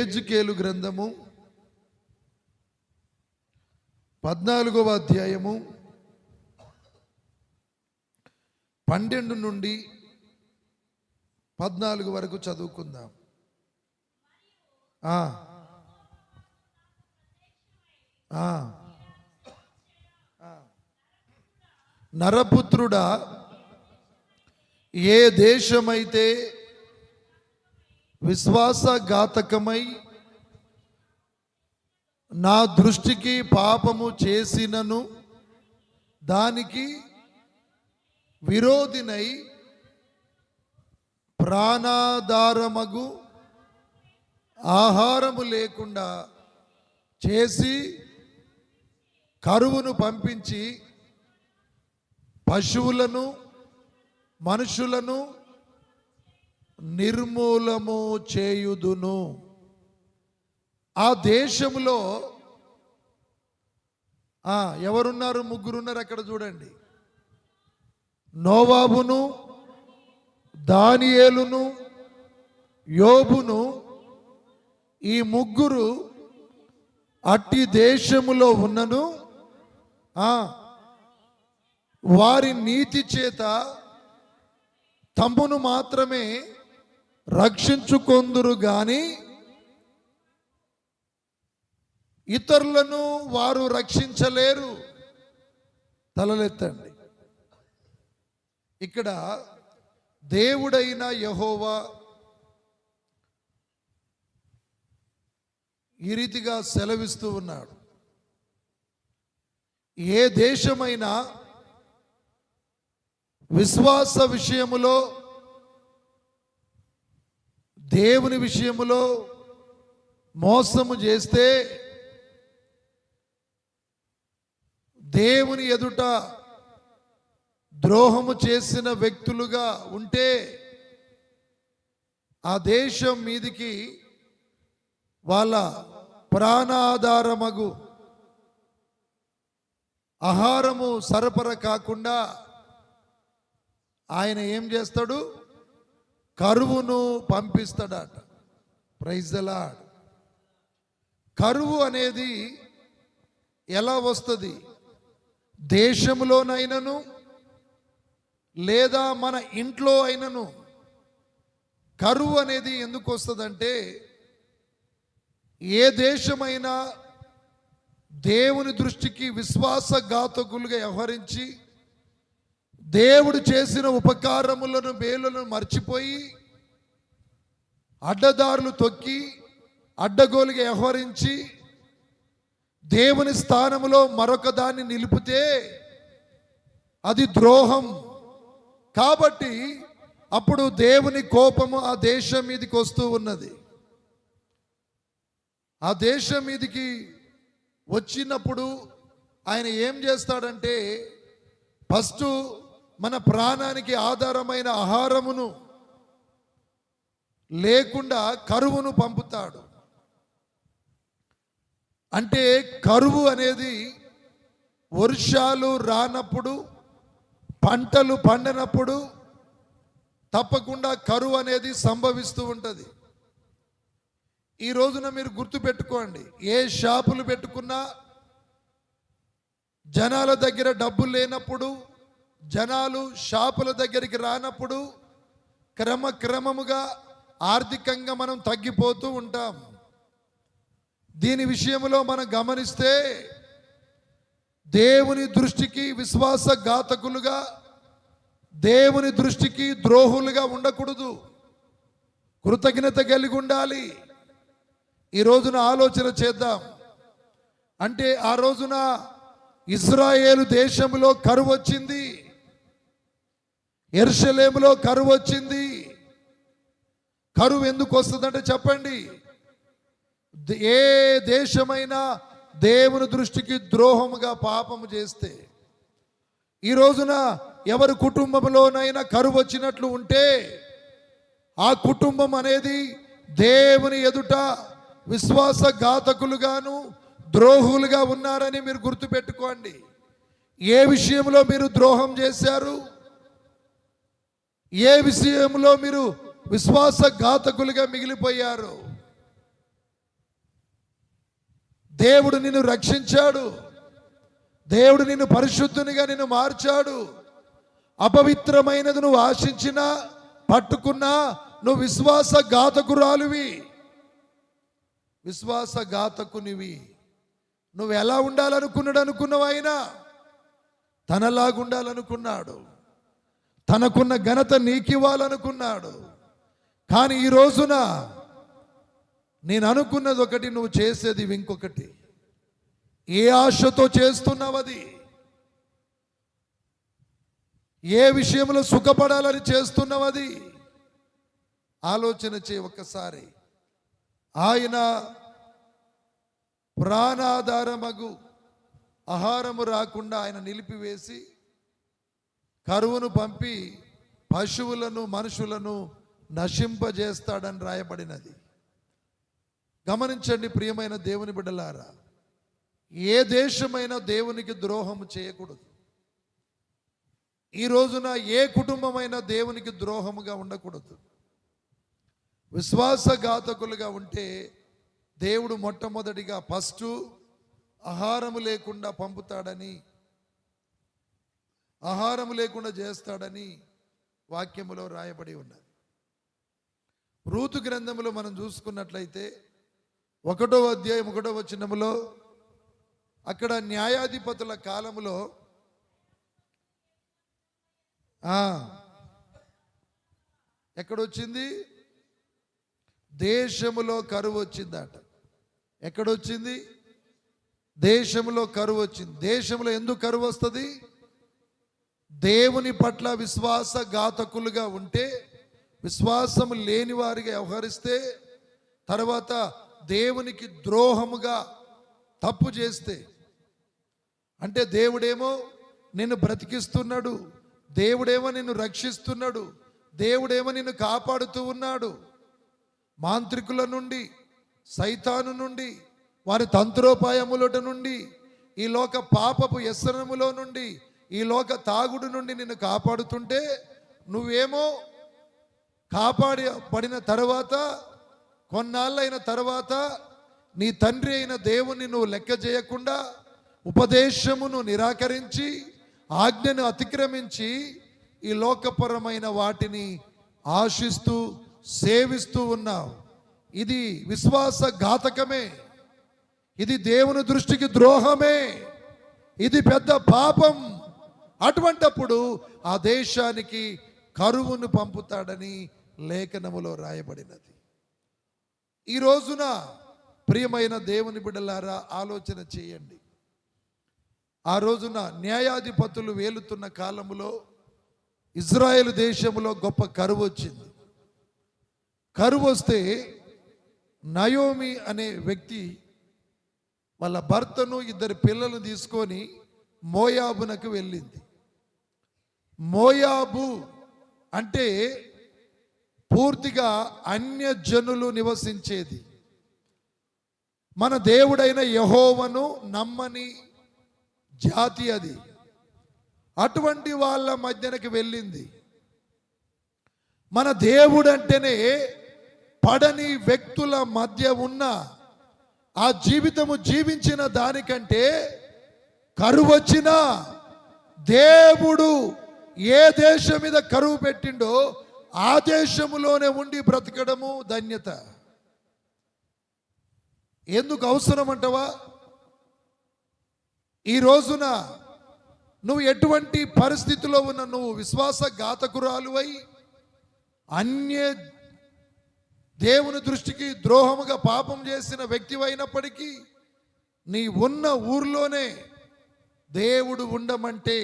యెహెజ్కేలు గ్రంథము 14వ అధ్యాయము 12 నుండి 14 వరకు చదువుకుందాం. నరపుత్రుడా, ఏ దేశమైతే విశ్వాసఘాతకమై నా దృష్టికి పాపము చేసినను దానికి విరోధినై ప్రాణాధారమగు ఆహారము లేకుండా చేసి కరువును పంపించి పశువులను మనుషులను నిర్మూలము చేయుదును. ఆ దేశంలో ఎవరున్నారు? ముగ్గురున్నారు అక్కడ చూడండి. నోవాబును, దానియేలును, యోబును, ఈ ముగ్గురు అట్టి దేశములో ఉన్నను వారి నీతి చేత తమ్మును మాత్రమే రక్షించుకొందురు గాని ఇతరులను వారు రక్షించలేరు. తలలెత్తండి. ఇక్కడ దేవుడైన యెహోవా ఈ రీతిగా సెలవిస్తూ ఉన్నాడు. ఏ దేశమైనా విశ్వాస విషయములో, దేవుని విషయములో మోసము చేస్తే, దేవుని ఎదుట ద్రోహము చేసిన వ్యక్తులుగా ఉంటే ఆ దేశం మీదికి వాళ్ళ ప్రాణాధారమగు ఆహారము సరఫరా కాకుండా ఆయన ఏం చేస్తాడు? కరువును పంపిస్తాడట. Praise the lord. కరువు అనేది ఎలా వస్తుంది? దేశంలోనైనను లేదా మన ఇంట్లో అయినను కరువు అనేది ఎందుకు వస్తుందంటే, ఏ దేశమైనా దేవుని దృష్టికి విశ్వాసఘాతకులుగా వ్యవహరించి దేవుడు చేసిన ఉపకారములను, మేలులను మర్చిపోయి అడ్డదారులు తొక్కి అడ్డగోలుగా వ్యవహరించి దేవుని స్థానంలో మరొక దాన్ని నిలిపితే అది ద్రోహం. కాబట్టి అప్పుడు దేవుని కోపము ఆ దేశం మీదకి వస్తూ ఉన్నది. ఆ దేశం మీదకి వచ్చినప్పుడు ఆయన ఏం చేస్తాడంటే, ఫస్ట్ మన ప్రాణానికి ఆధారమైన ఆహారమును లేకుండా కరువును పంపుతాడు. అంటే కరువు అనేది వర్షాలు రానప్పుడు, పంటలు పండినప్పుడు తప్పకుండా కరువు అనేది సంభవిస్తూ ఉంటుంది. ఈ రోజున మీరు గుర్తుపెట్టుకోండి, ఏ షాపులు పెట్టుకున్నా జనాల దగ్గర డబ్బులు లేనప్పుడు, జనాలు షాపుల దగ్గరికి రానప్పుడు క్రమక్రమముగా ఆర్థికంగా మనం తగ్గిపోతూ ఉంటాం. దీని విషయంలో మనం గమనిస్తే దేవుని దృష్టికి విశ్వాసఘాతకులుగా, దేవుని దృష్టికి ద్రోహులుగా ఉండకూడదు. కృతజ్ఞత కలిగి ఉండాలి. ఈ రోజున ఆలోచన చేద్దాం. అంటే ఆ రోజున ఇశ్రాయేలు దేశంలో కరువు వచ్చింది, యెరూషలేములో కరువు వచ్చింది. కరువు ఎందుకు వస్తుందంటే చెప్పండి, ఏ దేశమైనా దేవుని దృష్టికి ద్రోహముగా పాపము చేస్తే, ఈ రోజున ఎవరి కుటుంబంలోనైనా కరువు వచ్చినట్లు ఉంటే ఆ కుటుంబం అనేది దేవుని ఎదుట విశ్వాసఘాతకులుగాను ద్రోహులుగా ఉన్నారని మీరు గుర్తుపెట్టుకోండి. ఏ విషయంలో మీరు ద్రోహం చేశారు? ఏ విషయంలో మీరు విశ్వాసఘాతకులుగా మిగిలిపోయారు? దేవుడు నిన్ను రక్షించాడు. దేవుడు నిన్ను పరిశుద్ధునిగా నిన్ను మార్చాడు. అపవిత్రమైనది నువ్వు ఆశించినా పట్టుకున్నా నువ్వు విశ్వాసఘాతకురాలివి, విశ్వాసఘాతకునివి. నువ్వు ఎలా ఉండాలనుకున్నాడు అనుకున్నావు? ఆయన తనలాగుండాలనుకున్నాడు. తనకున్న ఘనత నీకివ్వాలనుకున్నాడు. కానీ ఈ రోజున నేను అనుకున్నది ఒకటి, నువ్వు చేసేది ఇంకొకటి. ఏ ఆశతో చేస్తున్నావది? ఏ విషయంలో సుఖపడాలని చేస్తున్నావది? ఆలోచన చేయి ఒక్కసారి. ఆయన ప్రాణాధారమగు ఆహారము రాకుండా ఆయన నిలిపివేసి కరువును పంపి పశువులను మనుషులను నశింపజేస్తాడని రాయబడినది. గమనించండి ప్రియమైన దేవుని బిడ్డలారా, ఏ దేశమైనా దేవునికి ద్రోహం చేయకూడదు. ఈ రోజున ఏ కుటుంబమైనా దేవునికి ద్రోహముగా ఉండకూడదు. విశ్వాసఘాతకులుగా ఉంటే దేవుడు మొట్టమొదటిగా ఫస్ట్ ఆహారము లేకుండా పంపుతాడని, ఆహారము లేకుండా చేస్తాడని వాక్యములో రాయబడి ఉన్నది. రూతు గ్రంథములో మనం చూసుకున్నట్లయితే 1వ అధ్యాయం 1వ వచనములో అక్కడ న్యాయాధిపతుల కాలములో ఎక్కడొచ్చింది? దేశములో కరువు వచ్చిందట. ఎక్కడొచ్చింది? దేశంలో కరువు వచ్చింది. దేశంలో ఎందుకు కరువు వస్తుంది? దేవుని పట్ల విశ్వాసఘాతకులుగా ఉంటే, విశ్వాసం లేని వారిగా వ్యవహరిస్తే, తర్వాత దేవునికి ద్రోహముగా తప్పు చేస్తే, అంటే దేవుడేమో నిన్ను బ్రతికిస్తున్నాడు, దేవుడేమో నిన్ను రక్షిస్తున్నాడు, దేవుడేమో నిన్ను కాపాడుతూ ఉన్నాడు. మాంత్రికుల నుండి, సైతాను నుండి, వారి తంత్రోపాయములట నుండి, ఈ లోక పాపపు వ్యసనములో నుండి, ఈ లోక తాగుడు నుండి నిన్ను కాపాడుతుంటే, నువ్వేమో కాపాడబడిన తర్వాత కొన్నాళ్ళైన తర్వాత నీ తండ్రి అయిన దేవుణ్ణి నువ్వు లెక్క చేయకుండా, ఉపదేశమును నిరాకరించి, ఆజ్ఞను అతిక్రమించి ఈ లోకపరమైన వాటిని ఆశిస్తూ సేవిస్తూ ఉన్నావు. ఇది విశ్వాసఘాతకమే. ఇది దేవుని దృష్టికి ద్రోహమే. ఇది పెద్ద పాపం. అటువంటప్పుడు ఆ దేశానికి కరువును పంపుతాడని లేఖనములో రాయబడినది. ఈ రోజున ప్రియమైన దేవుని బిడ్డలారా, ఆలోచన చేయండి. ఆ రోజున న్యాయాధిపతులు వేలుతున్న కాలములో ఇజ్రాయెల్ దేశంలో గొప్ప కరువు వచ్చింది. కరువు వస్తే నయోమి అనే వ్యక్తి వాళ్ళ భర్తను, 2 పిల్లలను తీసుకొని మోయాబునకు వెళ్ళింది. మోయాబు అంటే పూర్తిగా అన్యజనులు నివసించేది. మన దేవుడైన యెహోవాను నమ్మని జాతి అది. అటువంటి వాళ్ళ మధ్యనకి వెళ్ళింది. మన దేవుడు అంటేనే పడని వ్యక్తుల మధ్య ఉన్న ఆ జీవితము జీవించిన దానికంటే కరువు వచ్చినా దేవుడు ఏ దేశం మీద కరువు పెట్టిండో ఆ దేశములోనే ఉండి బ్రతకడము ధన్యత. ఎందుకు అవసరం అంటవా? ఈ రోజున నువ్వు ఎటువంటి పరిస్థితిలో ఉన్న, నువ్వు విశ్వాసఘాతకురాలువై అన్య దేవుని దృష్టికి ద్రోహముగా పాపం చేసిన వ్యక్తివైనప్పటికీ నీ ఉన్న ఊర్లోనే దేవుడు ఉండమంటే,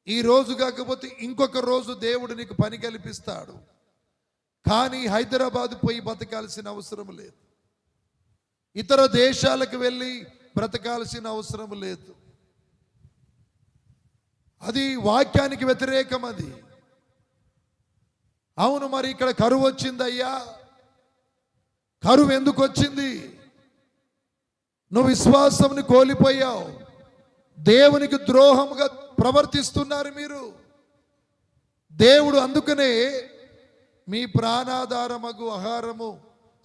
ఈ రోజు కాకపోతే ఇంకొక రోజు దేవుడు నీకు పని కల్పిస్తాడు. కానీ హైదరాబాద్ పోయి బతకాల్సిన అవసరం లేదు. ఇతర దేశాలకు వెళ్ళి బ్రతకాల్సిన అవసరం లేదు. అది వాక్యానికి వ్యతిరేకం. అది అవును. మరి ఇక్కడ కరువు వచ్చిందయ్యా, కరువు ఎందుకు వచ్చింది? నువ్వు విశ్వాసంని కోల్పోయావు. దేవునికి ద్రోహంగా ప్రవర్తిస్తున్నారు మీరు. దేవుడు అందుకనే మీ ప్రాణాధారమగు ఆహారము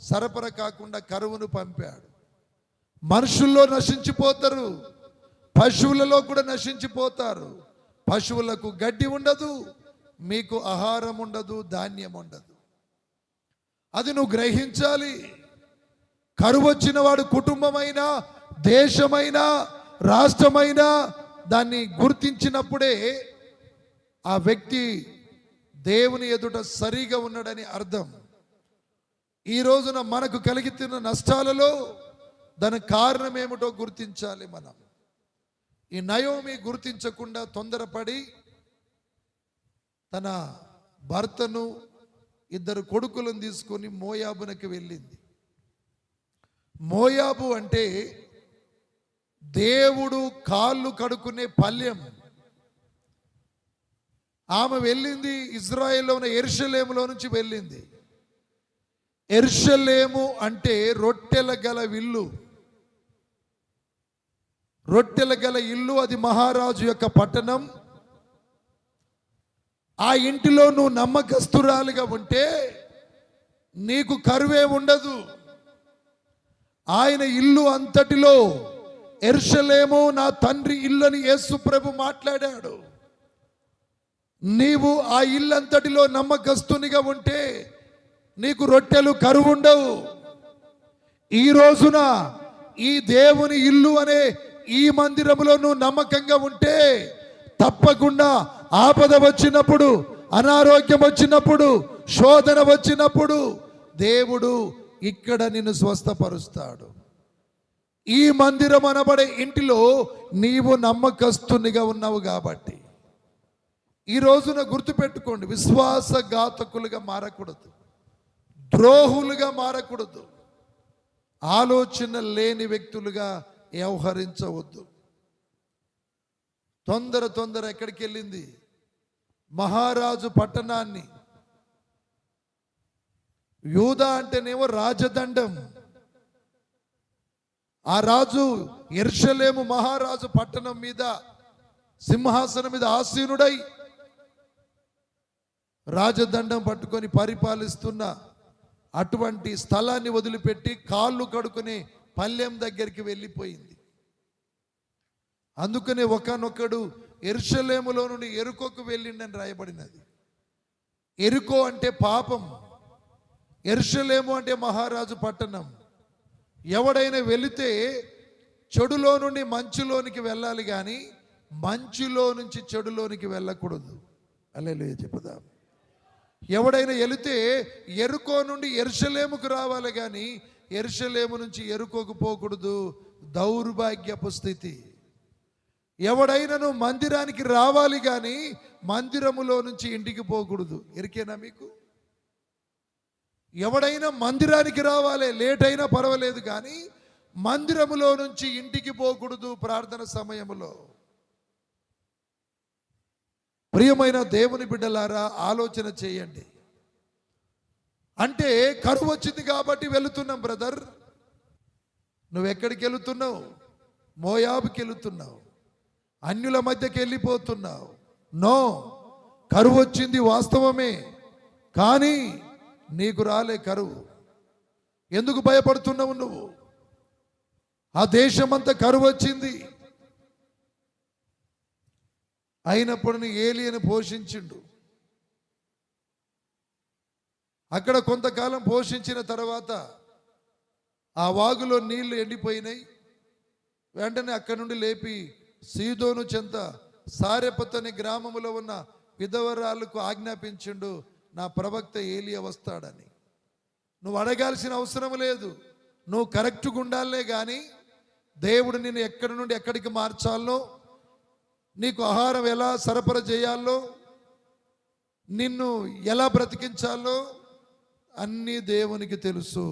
సరఫరా కాకుండా కరువును పంపాడు. మనుషుల్లో నశించిపోతారు, పశువులలో కూడా నశించిపోతారు. పశువులకు గడ్డి ఉండదు, మీకు ఆహారం ఉండదు, ధాన్యం ఉండదు. అది నువ్వు గ్రహించాలి. కరువు వచ్చిన వాడు కుటుంబమైనా, దేశమైనా, రాష్ట్రమైనా దాన్ని గుర్తించినప్పుడే ఆ వ్యక్తి దేవుని ఎదుట సరిగా ఉన్నాడని అర్థం. ఈ రోజున మనకు కలిగిన నష్టాలలో దానికి కారణం ఏమిటో గుర్తించాలి మనం. ఈ నయోమి గుర్తించకుండా తొందరపడి తన భర్తను, 2 కొడుకులను తీసుకొని మోయాబునకు వెళ్ళింది. మోయాబు అంటే దేవుడు కాళ్ళు కడుక్కునే పల్లెం. ఆమె వెళ్ళింది ఇజ్రాయెల్లో ఉన్న యెరూషలేములో నుంచి వెళ్ళింది. యెరూషలేము అంటే రొట్టెల గల ఇల్లు. రొట్టెల గల ఇల్లు, అది మహారాజు యొక్క పట్టణం. ఆ ఇంటిలో నువ్వు నమ్మకస్తురాలుగా ఉంటే నీకు కరువే ఉండదు. ఆయన ఇల్లు అంతటిలో యెరూషలేము నా తండ్రి ఇల్లు అని యేసు ప్రభు మాట్లాడాడు. నీవు ఆ ఇల్లంతటిలో నమ్మకస్తునిగా ఉంటే నీకు రొట్టెలు కరువు ఉండవు. ఈ రోజున ఈ దేవుని ఇల్లు అనే ఈ మందిరములో నువ్వు నమ్మకంగా ఉంటే తప్పకుండా ఆపద వచ్చినప్పుడు, అనారోగ్యం వచ్చినప్పుడు, శోధన వచ్చినప్పుడు దేవుడు ఇక్కడ నిన్ను స్వస్థపరుస్తాడు. ఈ మందిరం అనబడే ఇంటిలో నీవు నమ్మకస్తునిగా ఉన్నావు కాబట్టి ఈ రోజున గుర్తుపెట్టుకోండి, విశ్వాసఘాతకులుగా మారకూడదు, ద్రోహులుగా మారకూడదు, ఆలోచన లేని వ్యక్తులుగా వ్యవహరించవద్దు. తొందర ఎక్కడికి వెళ్ళింది? మహారాజు పట్టణాన్ని. యూదా అంటేనేమో రాజదండం. ఆ రాజు యెరూషలేము మహారాజు పట్టణం మీద సింహాసనం మీద ఆసీనుడై రాజదండం పట్టుకొని పరిపాలిస్తున్న అటువంటి స్థలాన్ని వదిలిపెట్టి కాళ్ళు కడుక్కునే పల్లెం దగ్గరికి వెళ్ళిపోయింది. అందుకనే ఒకనొకడు యెరూషలేములో నుండి యెరికోకు వెళ్ళిండని రాయబడినది. యెరికో అంటే పాపం, యెరూషలేము అంటే మహారాజు పట్టణం. ఎవడైనా వెళితే చెడులో నుండి మంచులోనికి వెళ్ళాలి కానీ మంచులో నుంచి చెడులోనికి వెళ్ళకూడదు. హల్లెలూయా చెప్పుదాం. ఎవడైనా వెళితే యెరికో నుండి యెరూషలేముకు రావాలి కానీ యెరూషలేము నుంచి యెరికోకు పోకూడదు. దౌర్భాగ్యపు స్థితి. ఎవడైనాను మందిరానికి రావాలి కానీ మందిరములో నుంచి ఇంటికి పోకూడదు. ఎరికేనా మీకు? ఎవడైనా మందిరానికి రావాలి, లేట్ అయినా పర్వాలేదు కానీ మందిరములో నుంచి ఇంటికి పోకూడదు ప్రార్థన సమయంలో. ప్రియమైన దేవుని బిడ్డలారా, ఆలోచన చేయండి. అంటే కరువు వచ్చింది కాబట్టి వెళుతున్నాం బ్రదర్. నువ్వు ఎక్కడికి వెళుతున్నావు? మోయాబుకి వెళుతున్నావు, అన్యుల మధ్యకి వెళ్ళిపోతున్నావు. నో, కరువు వచ్చింది వాస్తవమే, కానీ నీకు రాలే కరువు. ఎందుకు భయపడుతున్నావు నువ్వు? ఆ దేశమంతా కరువు వచ్చింది, అయినప్పుడు ఏలియను పోషించిండు. అక్కడ కొంతకాలం పోషించిన తర్వాత ఆ వాగులో నీళ్లు ఎండిపోయినాయి. వెంటనే అక్కడి నుండి లేపి సీదోను చెంత సారెపత్ అనే గ్రామంలో ఉన్న విధవరాలకు ఆజ్ఞాపించిండు, నా ప్రవక్త ఏలియా వస్తాడని. నువ్వు అడగాల్సిన అవసరం లేదు, నువ్వు కరెక్ట్గా ఉండాలే కానీ దేవుడు నిన్ను ఎక్కడి నుండి ఎక్కడికి మార్చాలో, నీకు ఆహారం ఎలా సరఫరా చేయాలో, నిన్ను ఎలా బ్రతికించాలో అన్నీ దేవునికి తెలుసు.